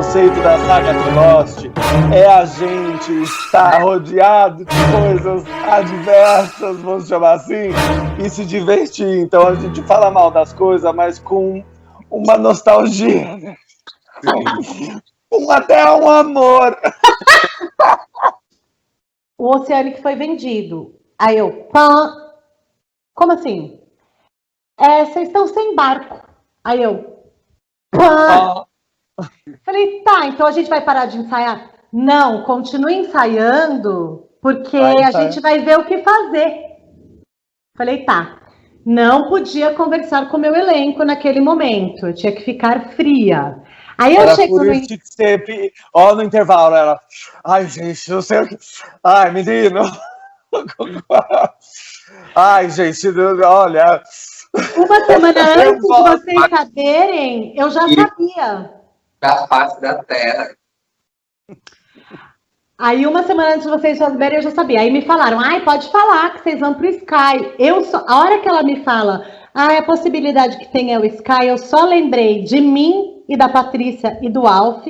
conceito da saga de Lost é a gente estar rodeado de coisas adversas, vamos chamar assim, e se divertir. Então a gente fala mal das coisas, mas com uma nostalgia, né? Com até um amor. O Oceanic foi vendido. Aí eu, pã, como assim? Vocês estão sem barco. Aí eu, pã. Falei, tá, então a gente vai parar de ensaiar? Não, continue ensaiando, porque a gente vai ver o que fazer. Falei, tá. Não podia conversar com o meu elenco naquele momento, eu tinha que ficar fria. Aí eu chego por isso que você, ó, no intervalo, ela, ai, gente, não sei o que, ai, menino, ai, gente, olha. Uma semana antes de vocês saberem, eu já sabia. Da face da terra. Aí, uma semana antes de vocês saberem, eu já sabia. Aí me falaram, ai, pode falar que vocês vão pro Sky. A hora que ela me fala, a possibilidade que tem é o Sky, eu só lembrei de mim e da Patrícia e do Alf,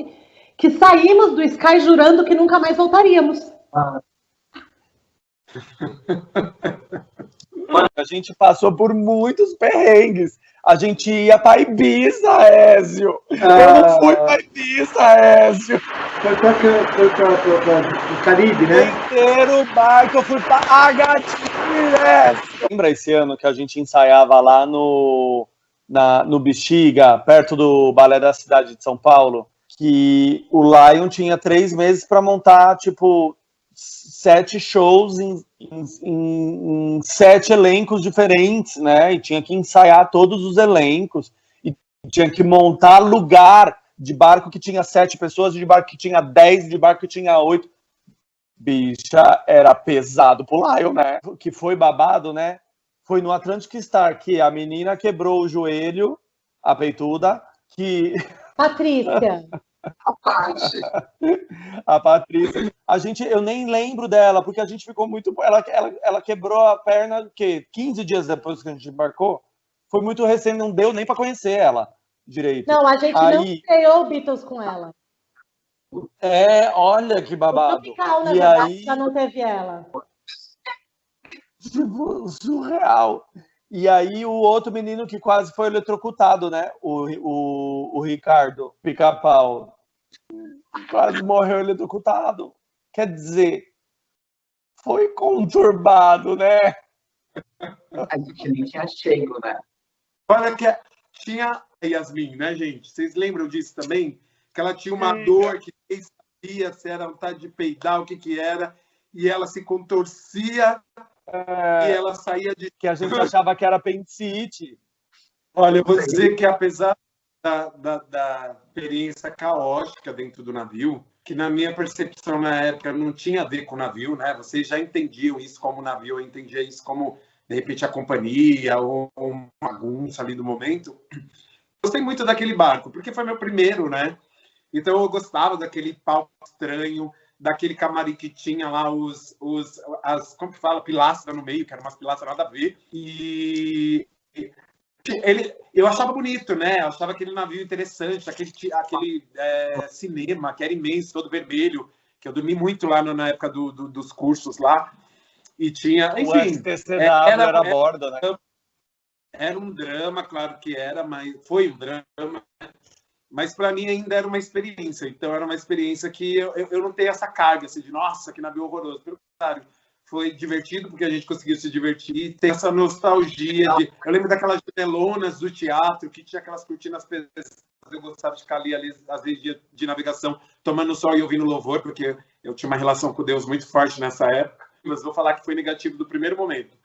que saímos do Sky jurando que nunca mais voltaríamos. A gente passou por muitos perrengues. A gente ia para Ibiza, Ézio. Eu não fui para Ibiza, Ézio. Foi o Caribe, né? Inteiro o barco, eu fui para Agatinhas. Lembra esse ano que a gente ensaiava lá no Bexiga, perto do Balé da Cidade de São Paulo? Que o Lion tinha 3 meses para montar, tipo, 7 shows em 7 elencos diferentes, né? E tinha que ensaiar todos os elencos. E tinha que montar lugar de barco que tinha 7 pessoas, de barco que tinha 10, de barco que tinha 8. Bicha, era pesado pro Lion, né? O que foi babado, né? Foi no Atlantic Star que a menina quebrou o joelho, a peituda, que... Patrícia. A Patrícia. Eu nem lembro dela, porque a gente ficou muito... Ela quebrou a perna, o quê? 15 dias depois que a gente embarcou. Foi muito recente, não deu nem para conhecer ela direito. Não, a gente não estreou Beatles com ela. Olha que babado. O Tropical, na verdade, já não teve ela. Tipo, surreal. E aí o outro menino que quase foi eletrocutado, né? O Ricardo Pica-Pau. Quase morreu eletrocutado. Quer dizer, foi conturbado, né? A gente nem tinha chego, né? Olha que tinha a Yasmin, né, gente? Vocês lembram disso também? Que ela tinha uma dor que nem sabia se era vontade de peidar, o que era, e ela se contorcia e ela saía de... Que a gente achava que era apendicite. Olha, eu vou dizer que apesar da experiência caótica dentro do navio, que na minha percepção na época não tinha a ver com o navio, né? Vocês já entendiam isso como navio, eu entendia isso como, de repente, a companhia ou uma bagunça ali do momento. Gostei muito daquele barco, porque foi meu primeiro, né? Então eu gostava daquele palco estranho, daquele camarim que tinha lá as como que fala, pilastras no meio, que eram umas pilastras nada a ver. E eu achava bonito, né? Eu achava aquele navio interessante, aquele cinema que era imenso, todo vermelho, que eu dormi muito lá na época dos cursos lá. E tinha, enfim... era a bordo, né? Era um drama, claro que era, mas foi um drama. Mas para mim ainda era uma experiência. Então era uma experiência que eu não tenho essa carga assim, de nossa, que navio horroroso. Pelo contrário, foi divertido porque a gente conseguiu se divertir. Tem essa nostalgia de... Eu lembro daquelas janelonas do teatro que tinha aquelas cortinas pesadas. Eu gostava de ficar ali às vezes de navegação, tomando sol e ouvindo louvor, porque eu tinha uma relação com Deus muito forte nessa época. Mas vou falar que foi negativo do primeiro momento.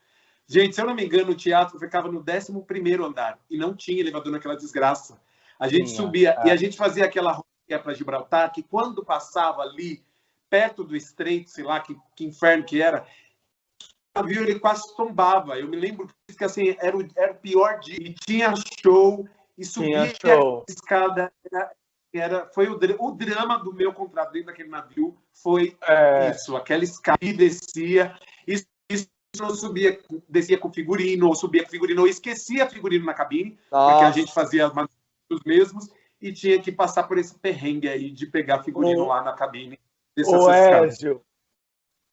Gente, se eu não me engano, o teatro ficava no 11º andar e não tinha elevador naquela desgraça. A gente subia e a gente fazia aquela rota para Gibraltar, que quando passava ali, perto do estreito, sei lá, que inferno que era, o navio ele quase tombava. Eu me lembro que assim, era o pior dia. E tinha show, e subia a escada. Foi o drama do meu contrato dentro daquele navio. Foi isso, aquela escada e descia. Isso não subia, descia com figurino, ou subia com figurino, ou esquecia figurino na cabine, porque a gente fazia os mesmos, e tinha que passar por esse perrengue aí de pegar figurino lá na cabine. O Ézio,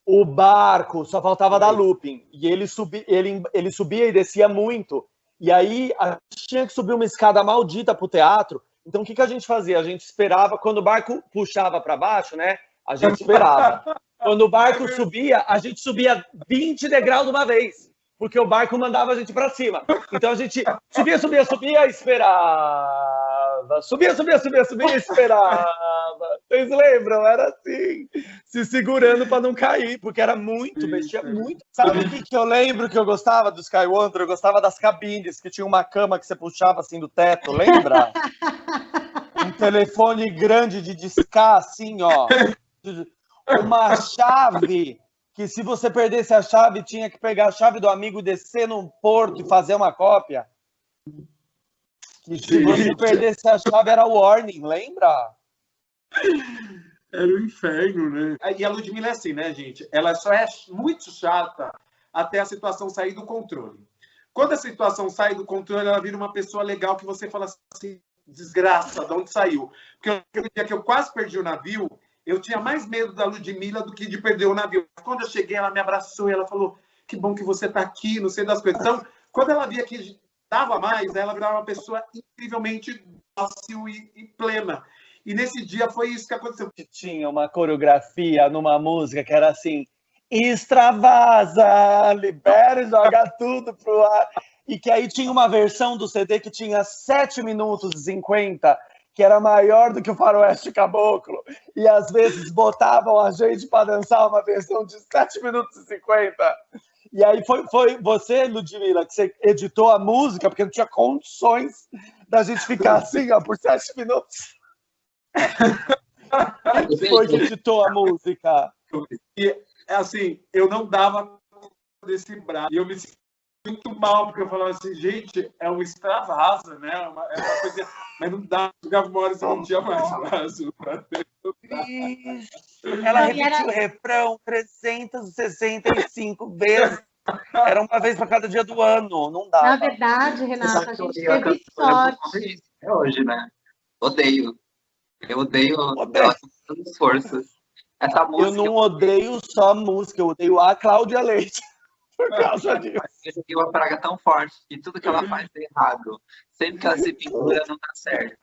o barco só faltava dar looping. E ele subia e descia muito. E aí a gente tinha que subir uma escada maldita pro teatro. Então o que a gente fazia? A gente esperava, quando o barco puxava para baixo, né? A gente esperava. Quando o barco subia, a gente subia 20 degraus de uma vez. Porque o barco mandava a gente para cima. Então a gente subia, esperava. Subia, esperava. Vocês lembram? Era assim, se segurando para não cair, porque era muito, mexia muito. Sabe o que eu lembro que eu gostava do Sky Wonder? Eu gostava das cabines, que tinha uma cama que você puxava assim do teto, lembra? Um telefone grande de discar, assim, ó. Uma chave, que se você perdesse a chave, tinha que pegar a chave do amigo e descer no porto e fazer uma cópia. Que se você perdesse a chave, era warning, lembra? Era o inferno, né? E a Ludmilla é assim, né, gente? Ela só é muito chata até a situação sair do controle. Quando a situação sai do controle, ela vira uma pessoa legal que você fala assim, desgraça, de onde saiu? Porque o dia que eu quase perdi o navio, eu tinha mais medo da Ludmilla do que de perder o navio. Quando eu cheguei, ela me abraçou e ela falou, que bom que você está aqui, não sei das coisas. Então, quando ela via que dava mais, ela virava uma pessoa incrivelmente dócil e plena. E nesse dia foi isso que aconteceu. Tinha uma coreografia numa música que era assim, extravasa, libera e joga tudo pro ar. E que aí tinha uma versão do CD que tinha 7 minutos e 50, que era maior do que o Faroeste Caboclo. E às vezes botavam a gente para dançar uma versão de 7 minutos e 50. E aí foi você, Ludmilla, que você editou a música, porque não tinha condições da gente ficar assim, ó, por 7 minutos. Quem foi que editou a música? E, assim, eu não dava desse braço. E eu me senti muito mal, porque eu falava assim, gente, é um extravasa, né? É uma coisa... Mas não dá, jogava uma hora e não tinha mais braço. Ela repetiu o refrão 365 vezes. Era uma vez para cada dia do ano, não dá. Na verdade, Renata, a gente teve sorte. É hoje, né? Odeio. Eu odeio ela com todas as forças. Essa música. Eu não odeio só a música, eu odeio a Cláudia Leite. Por causa disso. Eu tenho uma praga tão forte que tudo que ela faz é errado. Sempre que ela se pendura, não dá certo.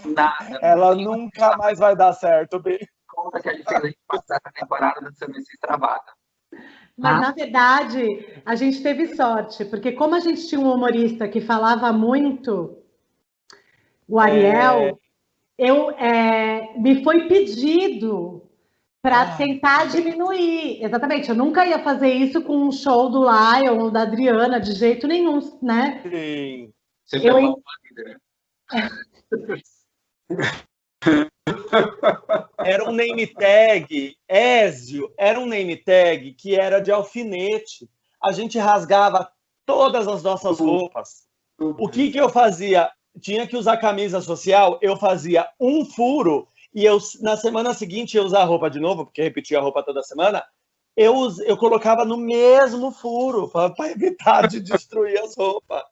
Nada. Ela nunca mais vai dar certo, bem. Conta que a gente fez passar a temporada da Semestre Extravada. Mas, na verdade, a gente teve sorte, porque como a gente tinha um humorista que falava muito, o Ariel, me foi pedido para tentar diminuir. Exatamente, eu nunca ia fazer isso com um show do Lion ou da Adriana, de jeito nenhum, né? Sim. Você foi uma líder. Era um name tag, Ézio, era um name tag que era de alfinete. A gente rasgava todas as nossas roupas. O que eu fazia? Tinha que usar camisa social, eu fazia um furo e na semana seguinte eu usar a roupa de novo, porque repetia a roupa toda semana, eu colocava no mesmo furo para evitar de destruir as roupas.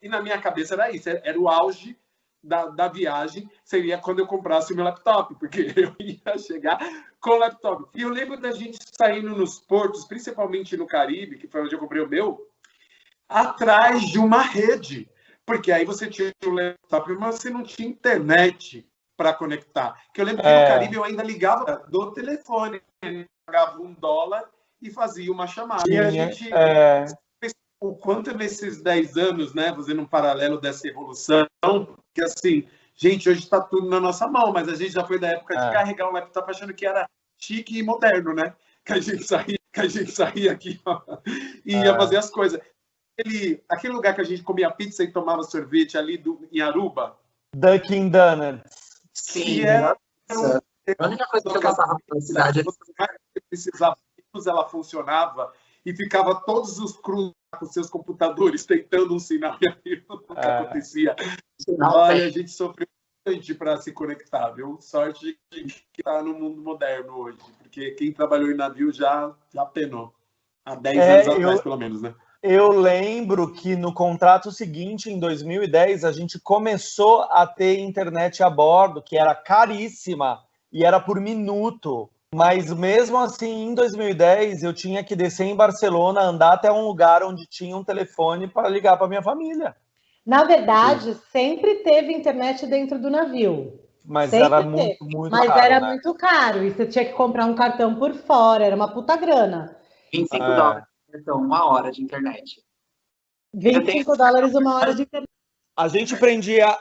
E na minha cabeça era isso, era o auge da viagem, seria quando eu comprasse o meu laptop, porque eu ia chegar com o laptop. E eu lembro da gente saindo nos portos, principalmente no Caribe, que foi onde eu comprei o meu, atrás de uma rede. Porque aí você tinha o laptop, mas você não tinha internet para conectar. Que eu lembro que no Caribe eu ainda ligava do telefone, pagava $1 e fazia uma chamada. E a gente... O quanto nesses 10 anos, né, fazendo um paralelo dessa evolução, que assim, gente, hoje está tudo na nossa mão, mas a gente já foi da época de carregar um laptop achando que era chique e moderno, né? Que a gente saía aqui, ó, e ia fazer as coisas. Aquele lugar que a gente comia pizza e tomava sorvete ali em Aruba. Dunkin' Donuts. Sim, era a única coisa que eu passava na cidade precisava, ela funcionava e ficava todos os cruz com seus computadores tentando um sinal e aí nunca acontecia. Olha, a gente sofreu bastante para se conectar, viu? Sorte que está no mundo moderno hoje, porque quem trabalhou em navio já penou. Há 10 anos atrás, pelo menos, né? Eu lembro que no contrato seguinte, em 2010, a gente começou a ter internet a bordo, que era caríssima e era por minuto. Mas mesmo assim, em 2010, eu tinha que descer em Barcelona, andar até um lugar onde tinha um telefone para ligar para minha família. Na verdade, sempre teve internet dentro do navio. Mas era Sempre muito, teve. muito Mas caro, era né? muito caro. E você tinha que comprar um cartão por fora. Era uma puta grana. $25, então, 1 hora de internet. Eu tenho 25 dólares uma hora de internet. A gente prendia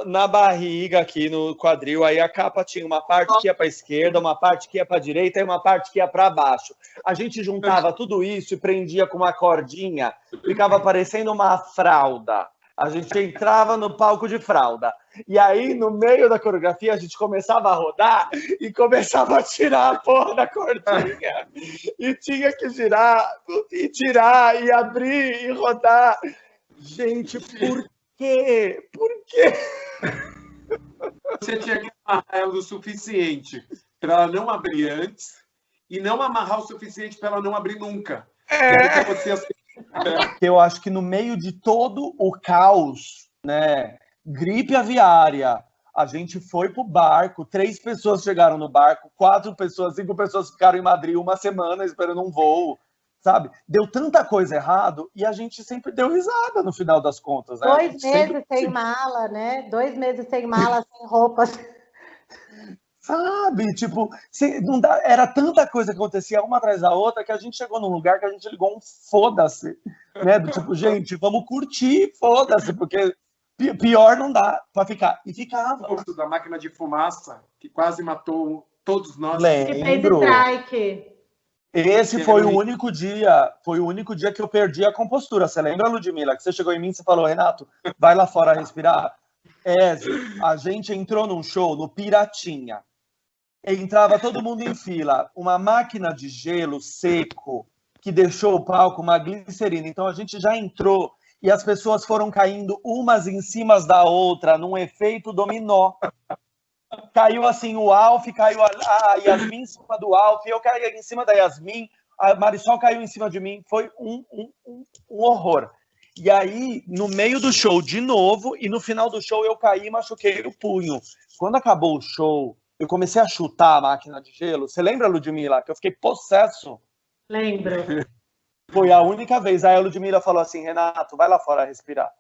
na barriga aqui, no quadril, aí a capa tinha uma parte que ia para a esquerda, uma parte que ia para a direita e uma parte que ia para baixo. A gente juntava tudo isso e prendia com uma cordinha, ficava parecendo uma fralda. A gente entrava no palco de fralda. E aí, no meio da coreografia, a gente começava a rodar e começava a tirar a porra da cordinha. E tinha que girar, e tirar, e abrir, e rodar. Gente, por quê? Por quê? Você tinha que amarrar ela o suficiente para ela não abrir antes e não amarrar o suficiente para ela não abrir nunca. E aí, o que acontecia assim, Eu acho que no meio de todo o caos, né, gripe aviária, a gente foi pro barco, 3 pessoas chegaram no barco, 4 pessoas, 5 pessoas ficaram em Madrid uma semana esperando um voo, sabe? Deu tanta coisa errado e a gente sempre deu risada no final das contas, né? 2 Sempre, meses sem mala, né? 2 meses sem mala, sem roupas. sabe? Tipo, não dá, era tanta coisa que acontecia uma atrás da outra que a gente chegou num lugar que a gente ligou um foda-se, né? Do tipo, gente, vamos curtir, foda-se, porque pior não dá pra ficar. E ficava. o da máquina de fumaça, que quase matou todos nós. Que fez Lembro. strike. Esse foi o único dia que eu perdi a compostura. Você lembra, Ludmilla, que você chegou em mim e você falou, Renato, vai lá fora respirar? A gente entrou num show no Piratinha. Entrava todo mundo em fila, uma máquina de gelo seco que deixou o palco uma glicerina. Então a gente já entrou e as pessoas foram caindo umas em cima da outra num efeito dominó. Caiu assim o Alf, caiu a Yasmin em cima do Alf, eu caí em cima da Yasmin, a Marisol caiu em cima de mim. Foi um horror. E aí, no meio do show, de novo, e no final do show eu caí e machuquei o punho. Quando acabou o show, eu comecei a chutar a máquina de gelo. Você lembra, Ludmilla, que eu fiquei possesso? Lembro. Foi a única vez. Aí a Ludmilla falou assim, Renato, vai lá fora respirar.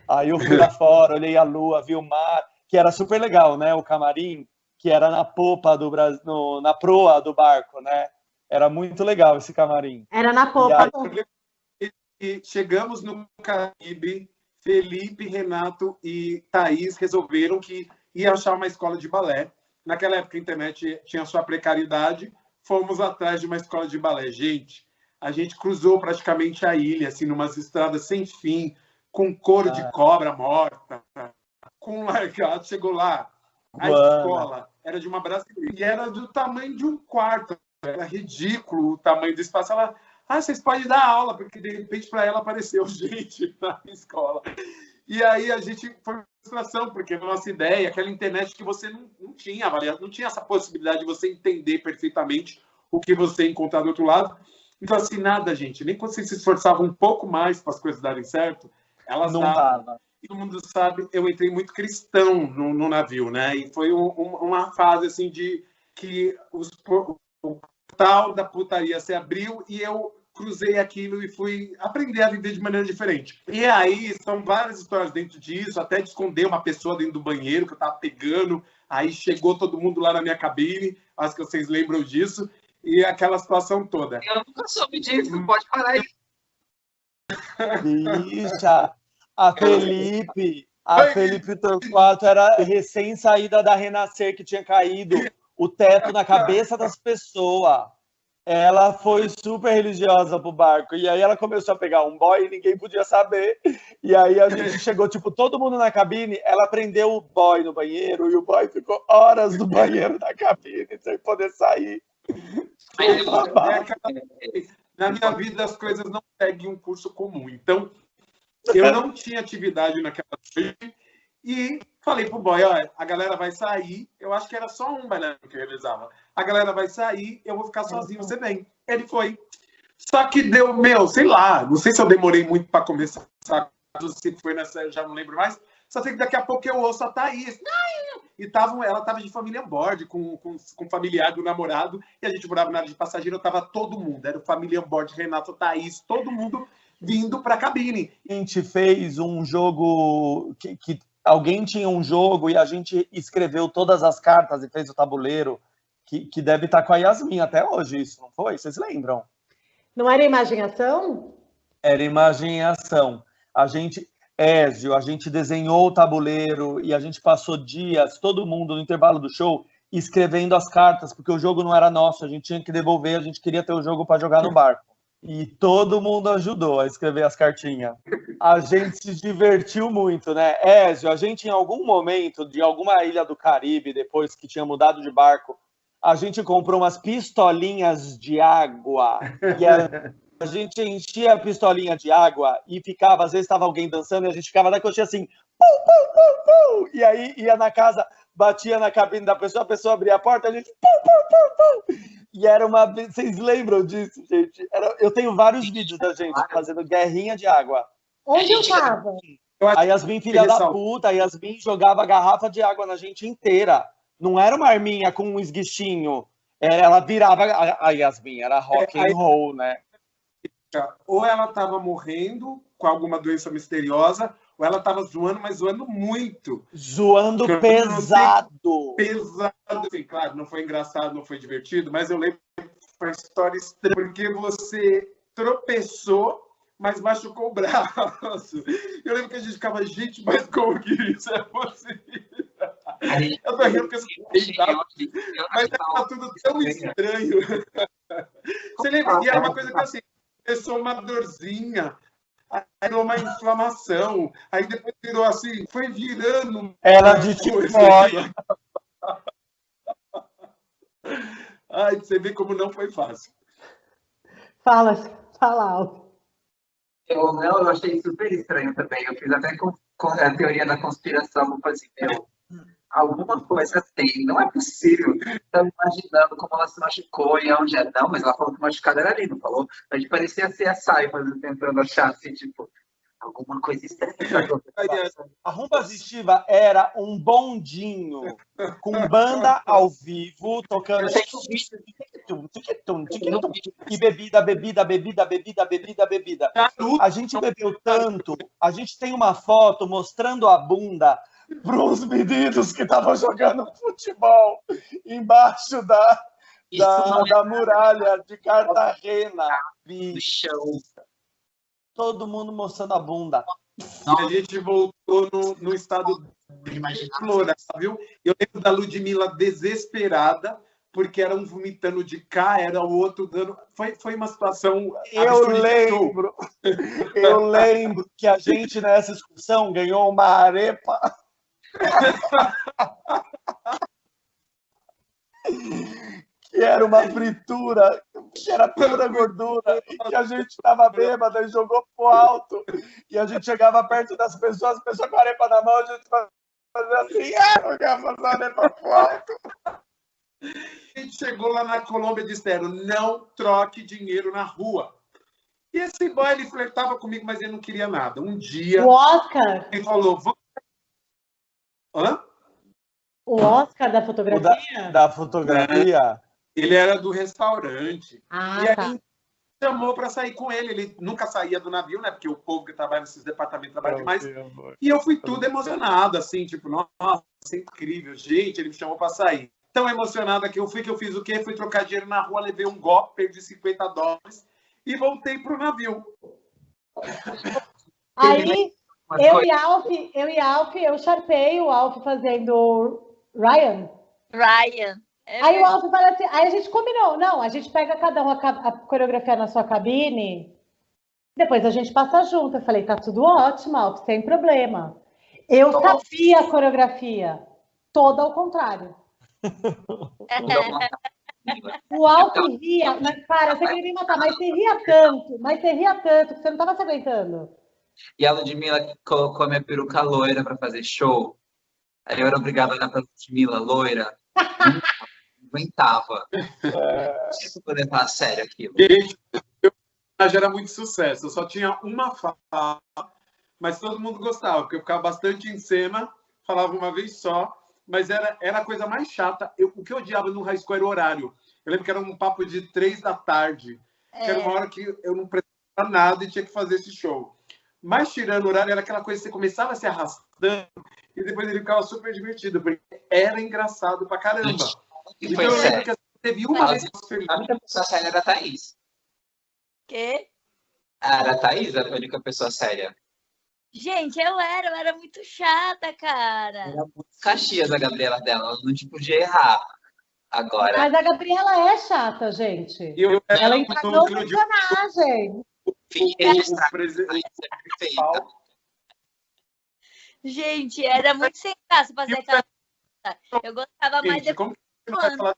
Aí eu fui lá fora, olhei a lua, vi o mar, que era super legal, né? O camarim, que era na popa do Brasil, na proa do barco, né? Era muito legal esse camarim. Era na popa. E chegamos no Caribe, Felipe, Renato e Thaís resolveram que ia achar uma escola de balé. Naquela época a internet tinha sua precariedade, fomos atrás de uma escola de balé. Gente, a gente cruzou praticamente a ilha, assim, numas estradas sem fim, com couro de cobra morta, com largado. Chegou lá, a escola era de uma brasileira e era do tamanho de um quarto. Era ridículo o tamanho do espaço. Ela, vocês podem dar aula, porque de repente para ela apareceu gente na escola. E aí a gente foi uma frustração, porque a nossa ideia, aquela internet que você não tinha avaliado, não tinha essa possibilidade de você entender perfeitamente o que você encontrar do outro lado. Então, assim, nada, gente. Nem quando você se esforçava um pouco mais para as coisas darem certo, elas não davam. dava. Todo mundo sabe, eu entrei muito cristão no navio, né? E foi uma fase, assim, de que o portal da putaria se abriu e eu cruzei aquilo e fui aprender a viver de maneira diferente. E aí, são várias histórias dentro disso, até de esconder uma pessoa dentro do banheiro que eu tava pegando, aí chegou todo mundo lá na minha cabine, acho que vocês lembram disso, e aquela situação toda. Eu nunca soube disso, pode parar aí. Bicha, a Felipe Torquato era recém-saída da Renascer, que tinha caído o teto na cabeça das pessoas. Ela foi super religiosa pro barco. E aí ela começou a pegar um boy e ninguém podia saber. E aí a gente chegou, tipo, todo mundo na cabine. Ela prendeu o boy no banheiro e o boy ficou horas no banheiro da cabine sem poder sair. Na minha vida as coisas não seguem um curso comum. Então, eu não tinha atividade naquela noite e falei pro boy, olha, a galera vai sair. Eu acho que era só um bailarino que realizava. A galera vai sair, eu vou ficar sozinho, você vem. Ele foi. Só que deu, sei lá, não sei se eu demorei muito para começar, se foi nessa, eu já não lembro mais. Só sei que daqui a pouco eu ouço a Thaís. E ela estava de família board, com familiar do namorado, e a gente morava na área de passageiro, tava todo mundo. Era o família board, Renato, Thaís, todo mundo vindo para a cabine. A gente fez um jogo que alguém tinha um jogo e a gente escreveu todas as cartas e fez o tabuleiro, que deve estar com a Yasmin até hoje, isso, não foi? Vocês lembram? Não era imaginação? Era imagem em ação. Ézio, a gente desenhou o tabuleiro e a gente passou dias, todo mundo, no intervalo do show, escrevendo as cartas, porque o jogo não era nosso, a gente tinha que devolver, a gente queria ter o jogo para jogar no barco. E todo mundo ajudou a escrever as cartinhas. A gente se divertiu muito, né? Ézio, a gente em algum momento, de alguma ilha do Caribe, depois que tinha mudado de barco, a gente comprou umas pistolinhas de água e a gente enchia a pistolinha de água e ficava, às vezes estava alguém dançando e a gente ficava na coxinha assim, pum, pum, pum, pum, e aí ia na casa, batia na cabine da pessoa, a pessoa abria a porta, a gente pum, pum, pum, pum. E era uma... Vocês lembram disso, gente? Eu tenho vários vídeos da gente fazendo guerrinha de água. Onde eu tava? A Yasmin, filha da puta, a Yasmin jogava garrafa de água na gente inteira. Não era uma arminha com um esguichinho. Ela virava... A Yasmin era rock and roll, né? Ou ela estava morrendo com alguma doença misteriosa, ou ela estava zoando, mas zoando muito. Zoando pesado. Pesado. Assim, claro, não foi engraçado, não foi divertido, mas eu lembro que foi uma história estranha, porque você tropeçou, mas machucou o braço. Eu lembro que a gente ficava, gente, mas como que isso é possível? Eu tô rindo porque mas era tudo tão estranho. Você lembra? E era uma coisa que assim, começou uma dorzinha, aí virou uma inflamação, aí depois virou assim, foi virando. Era de tifoide. Ai, você vê como não foi fácil. Fala, Alves. Eu achei super estranho também. Eu fiz até com a teoria da conspiração. Eu falei assim, alguma coisa tem. Não é possível. Estava imaginando como ela se machucou e onde é. Não, mas ela falou que o machucado era ali, não falou? A gente parecia ser a Cypher tentando achar assim, tipo, alguma coisa estranha. A Rumbas Estiva era um bondinho com banda ao vivo, tocando e bebida. A gente bebeu tanto, a gente tem uma foto mostrando a bunda para os meninos que estavam jogando futebol embaixo da muralha de Cartagena. No chão. Todo mundo mostrando a bunda. E a gente voltou no estado deplorável. Eu lembro da Ludmilla desesperada, porque era um vomitando de cá, era o outro dando... Foi uma situação... Eu lembro que a gente, nessa excursão, ganhou uma arepa. Que era uma fritura, que era pura gordura, e que a gente estava bêbada e jogou pro alto. E a gente chegava perto das pessoas, a pessoa com a arepa na mão, a gente fazia assim, eu quero fazer a arepa pro alto. A gente chegou lá na Colômbia e disseram, não troque dinheiro na rua. E esse boy, ele flertava comigo, mas ele não queria nada. Um dia... O Oscar? Ele falou... Hã? O Oscar da fotografia? Da fotografia? Ele era do restaurante. Ah, e tá. aí chamou para sair com ele. Ele nunca saía do navio, né? Porque o povo que trabalha nesses departamentos trabalha demais. E eu fui tudo emocionado, assim, tipo, nossa, isso é incrível. Gente, ele me chamou para sair. Tão emocionada que eu fiz o quê? Fui trocar dinheiro na rua, levei um golpe, perdi $50 e voltei pro navio. Aí, eu charpei o Alf fazendo Ryan. Aí o Alf fala assim, aí a gente combinou, não, a gente pega cada um a coreografia na sua cabine, depois a gente passa junto. Eu falei, tá tudo ótimo, Alf, sem problema. Eu sabia a coreografia, toda ao contrário. O Alf ria, mas cara, você queria me matar, mas você ria tanto que você não tava se aguentando. E a Ludmilla colocou a minha peruca loira para fazer show. Aí eu era obrigado a olhar pra Ludmilla loira. Não aguentava. Não tinha que poder falar sério aquilo. era muito sucesso. Eu só tinha uma fala, mas todo mundo gostava, porque eu ficava bastante em cena, falava uma vez só, mas era a coisa mais chata. O que eu odiava no high school era o horário. Eu lembro que era um papo de 3 da tarde, que era uma hora que eu não precisava nada e tinha que fazer esse show. Mas tirando o horário, era aquela coisa que você começava a se arrastando e depois ele ficava super divertido, porque era engraçado pra caramba. E Então foi eu lembro sério. que teve uma vez que eu fui A única pessoa séria era a Thaís. Quê? Era a Thaís, a única pessoa séria. Gente, eu era muito chata, cara. Era muito Caxias a Gabriela dela, ela não te podia errar. Agora, Mas a Gabriela é chata, gente. eu Ela era encarnou o núcleo de personagem. fiquei registrada, presidente. perfeita. Gente, era muito sem graça fazer aquela coisa. Eu gostava mais de Como que você não vai falar?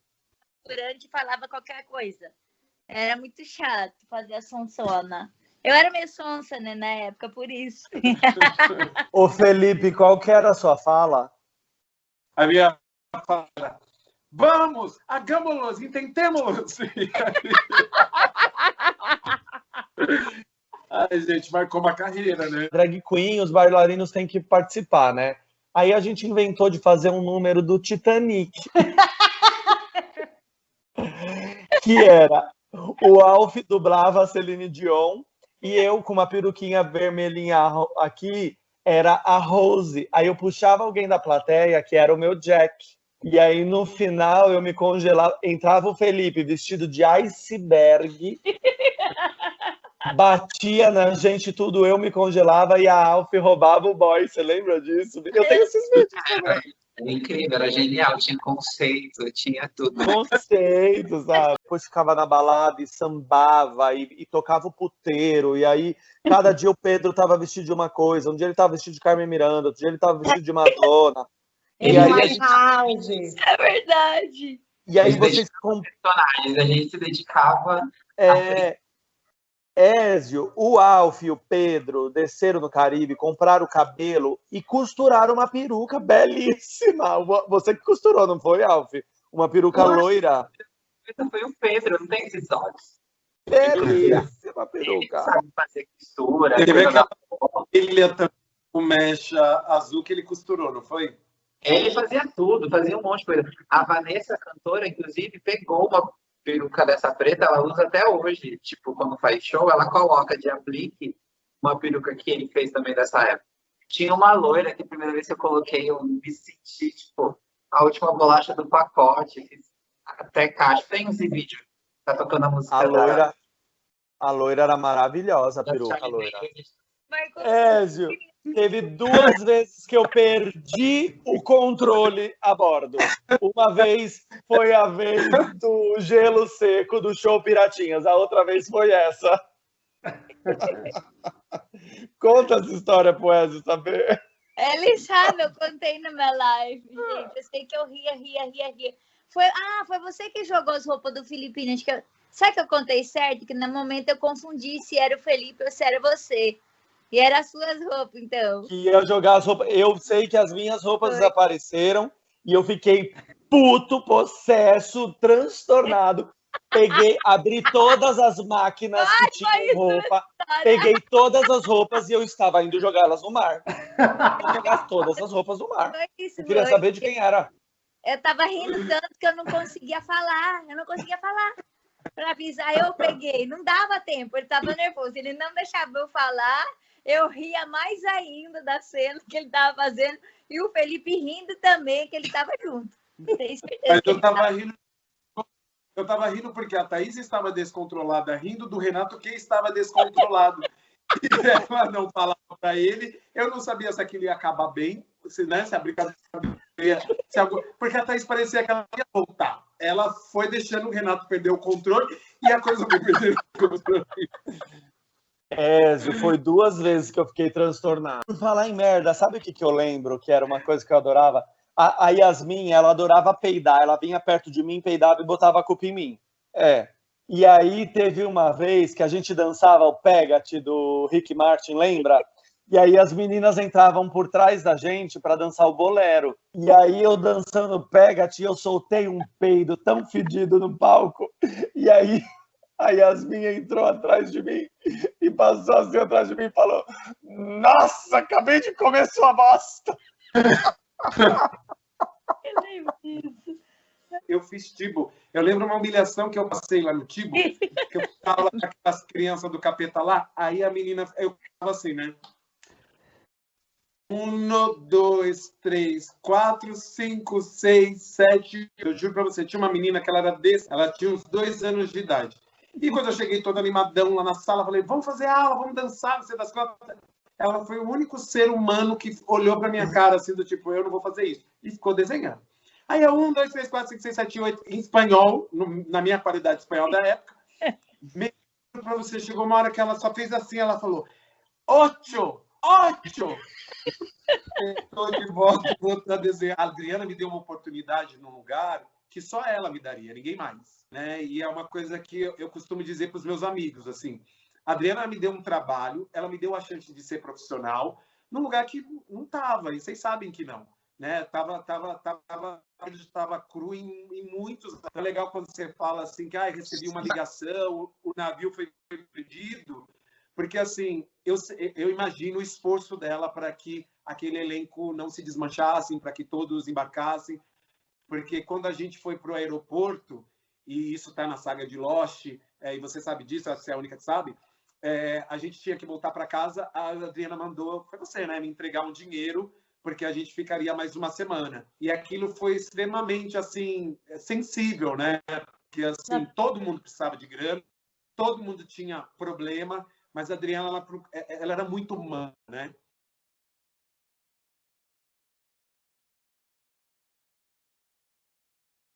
durante e falava qualquer coisa. Era muito chato fazer a sonsona. Eu era meio sonsa, né, na época, por isso. Ô, Felipe, qual que era a sua fala? A minha fala era, vamos, hagámoslo, intentemos. Ai, gente, marcou uma carreira, né? Drag queen, os bailarinos têm que participar, né? Aí a gente inventou de fazer um número do Titanic. Que era o Alf dublava a Celine Dion e eu com uma peruquinha vermelhinha aqui era a Rose. Aí eu puxava alguém da plateia, que era o meu Jack. E aí no final eu me congelava, entrava o Felipe vestido de iceberg, batia na gente tudo, eu me congelava e a Alf roubava o boy. Você lembra disso? Eu tenho esses vídeos também. Era incrível, era genial, tinha conceito, tinha tudo. Conceito, sabe? Depois ficava na balada e sambava e tocava o puteiro. E aí, cada dia o Pedro tava vestido de uma coisa. Um dia ele tava vestido de Carmen Miranda, outro dia ele tava vestido de Madonna. Ele E aí, mais house. É verdade. e aí Eles vocês... personagens, a gente se dedicava. Ézio, o Alf e o Pedro desceram no Caribe, compraram o cabelo e costuraram uma peruca belíssima. Você que costurou, não foi, Alf? Uma peruca loira. Foi o Pedro, não tem esses olhos. Belíssima Ele peruca. sabe fazer costura. Teve coisa aquela da- ilha também com mecha azul que ele costurou, não foi? Ele fazia tudo, fazia um monte de coisa. A Vanessa, cantora, inclusive, pegou uma peruca dessa preta, ela usa até hoje. Tipo, quando faz show, ela coloca de aplique uma peruca que ele fez também dessa época. Tinha uma loira que a primeira vez que eu coloquei, eu me senti, tipo, a última bolacha do pacote. Fiz até caixa. Tem esse vídeo. Tá tocando a música A loira era maravilhosa, a da peruca Charlie loira. Davis. Marcou Ézio, teve 2 vezes que eu perdi o controle a bordo. Uma vez foi a vez do gelo seco do show Piratinhas, a outra vez foi essa. Conta essa história pro Ézio saber. Ele sabe, eu contei na minha live, gente. Eu sei que eu ria. Foi você que jogou as roupas do Filipinho. Acho que sabe que eu contei certo? Que no momento eu confundi se era o Felipe ou se era você. E eram as suas roupas, então. Que ia jogar as roupas. Eu sei que as minhas roupas desapareceram e eu fiquei puto, possesso, transtornado. Abri todas as máquinas que tinham roupa, peguei todas as roupas e eu estava indo jogá-las no mar. Eu jogar todas as roupas no mar. Foi isso, Eu queria foi. saber de quem era. Eu tava rindo tanto que eu não conseguia falar. Para avisar, eu peguei. Não dava tempo, ele tava nervoso. Ele não deixava eu falar. Eu ria mais ainda da cena que ele tava fazendo. E o Felipe rindo também, que ele tava junto. Tenho certeza. Mas que eu ele tava rindo. Eu tava rindo porque a Thaís estava descontrolada, rindo do Renato que estava descontrolado. E ela não falava para ele. Eu não sabia se aquilo ia acabar bem, se a brincadeira ia... Porque a Thaís parecia que ela ia voltar. Ela foi deixando o Renato perder o controle e a coisa foi perdendo o controle. Ézio, foi 2 vezes que eu fiquei transtornado. Por falar em merda, sabe o que eu lembro? Que era uma coisa que eu adorava? A Yasmin, ela adorava peidar. Ela vinha perto de mim, peidava e botava a culpa em mim. E aí teve uma vez que a gente dançava o Pega-te do Rick Martin, lembra? E aí as meninas entravam por trás da gente para dançar o bolero. E aí eu dançando Pega-te, eu soltei um peido tão fedido no palco. E aí A Yasmin entrou atrás de mim e passou assim atrás de mim e falou: nossa, acabei de comer sua bosta. Eu lembro disso. Eu fiz Tibo. Eu lembro uma humilhação que eu passei lá no Tibo, que eu estava lá com aquelas crianças do capeta lá, aí a menina, eu estava assim, né? 1, 2, 3, 4, 5, 6, 7. Eu juro pra você, tinha uma menina que ela era desse, ela tinha uns 2 anos de idade. E quando eu cheguei todo animadão lá na sala, falei, vamos fazer aula, vamos dançar, não sei das quantas. Ela foi o único ser humano que olhou pra minha cara, assim, do tipo, eu não vou fazer isso. E ficou desenhando. Aí é 1, 2, 3, 4, 5, 6, 7, 8, em espanhol, na minha qualidade de espanhol da época. Pra você, chegou uma hora que ela só fez assim, ela falou, 8! Estou de volta a desenhar. A Adriana me deu uma oportunidade num lugar que só ela me daria, ninguém mais, né? E é uma coisa que eu costumo dizer para os meus amigos, assim, a Adriana me deu um trabalho, ela me deu a chance de ser profissional num lugar que não estava, e vocês sabem que não, né? Tava cru em muitos. É legal quando você fala assim que recebi uma ligação, o navio foi perdido, porque assim eu imagino o esforço dela para que aquele elenco não se desmanchasse, para que todos embarcassem, porque quando a gente foi para o aeroporto, e isso está na saga de Lost, e você sabe disso, você é a única que sabe, a gente tinha que voltar para casa, a Adriana mandou, foi você, né, me entregar um dinheiro, porque a gente ficaria mais uma semana. E aquilo foi extremamente, assim, sensível, né? Porque, assim, todo mundo precisava de grana, todo mundo tinha problema, mas a Adriana, ela era muito humana, né?